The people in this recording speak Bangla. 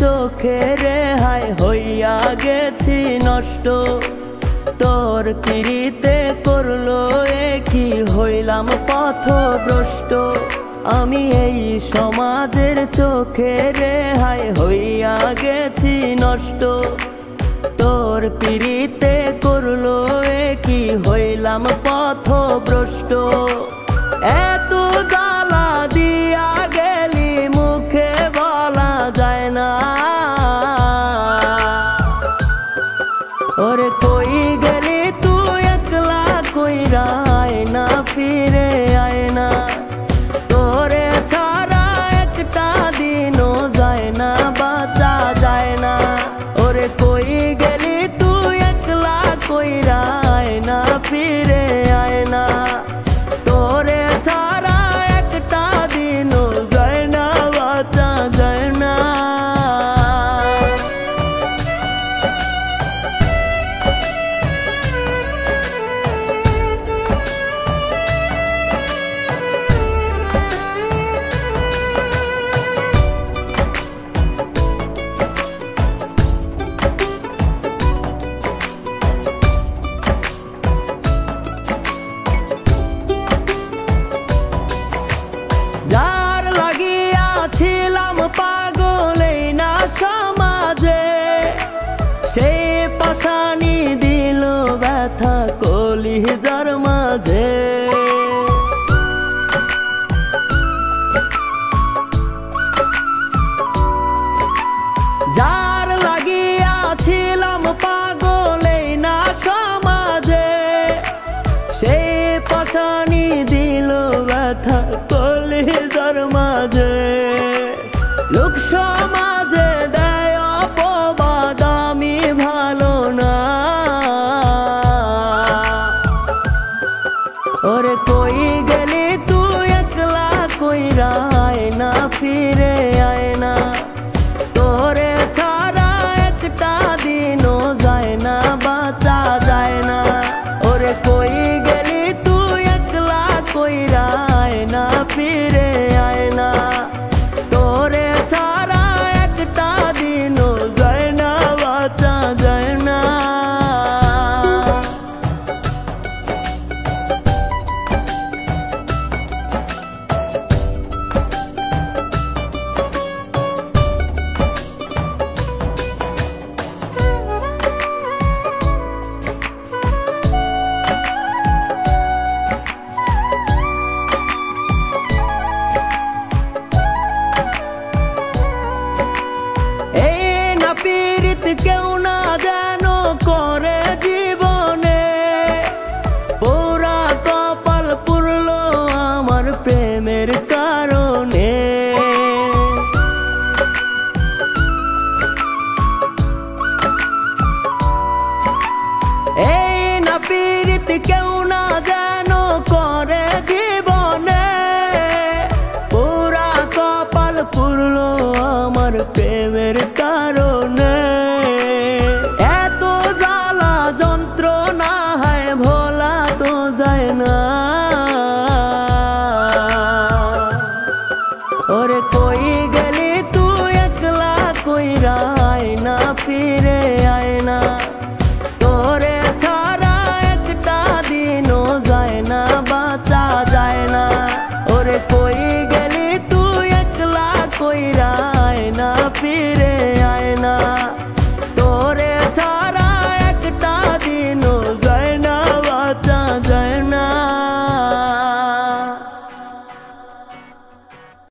চোখে রেহাই হইয়া গেছি নষ্ট। তোর পিড়িতে করলো কি হইলাম পথভ্রষ্ট। আমি এই সমাজের চোখে রেহাই হইয়া গেছি নষ্ট। তোর পিড়িতে করলো কি হইলাম পথভ্রষ্ট। এত জ্বালা দিয়া গেলি মুখে বলা যায় না। ওরে কই গেলি তুই একলা কইরা আয় না, ফিরে আয় না। তোরে ছাড়া একটা দিনও যায় না, বাঁচা যায় না। ওরে কই গেলি তুই একলা কইরা আয় না, ফিরে আয় না। তোরে ছাড়া একটা দিনও যায় না, বাঁচা যায় না। যার লাগিয়া ছিলাম পাগল এই না সমাজে, সেই পাশানি দিল ব্যথা কলিজার মাঝে। যার লাগিয়া ছিলাম পাগল এই না সমাজে, সেই পাশানি দিল ব্যথা কলিজার মাঝে। লোক সমাজে দেয় অপবাদ আমি ভালো না। ওরে কই গেলি তুই একলা কইরা আয় না, ফিরে আয় না। তোরে ছাড়া একটা দিনও যায় না, বাঁচা যায় না। ওরে কই গেলি তুই একলা কইরা আয় না, ফিরে আয় না। তোরে ছাড়া একটা দিনও যায় না, বাঁচা যায় না। কেউ না যেন করে জীবনে, পুরা কপাল পুরলো আমার প্রেমের কারণে। এই না পীড়িত কেউ না যেন করে জীবনে, পুরা কপাল পুরলো আমার প্রেমের কারণে। ওরে কই গেলি তুই একলা কইরা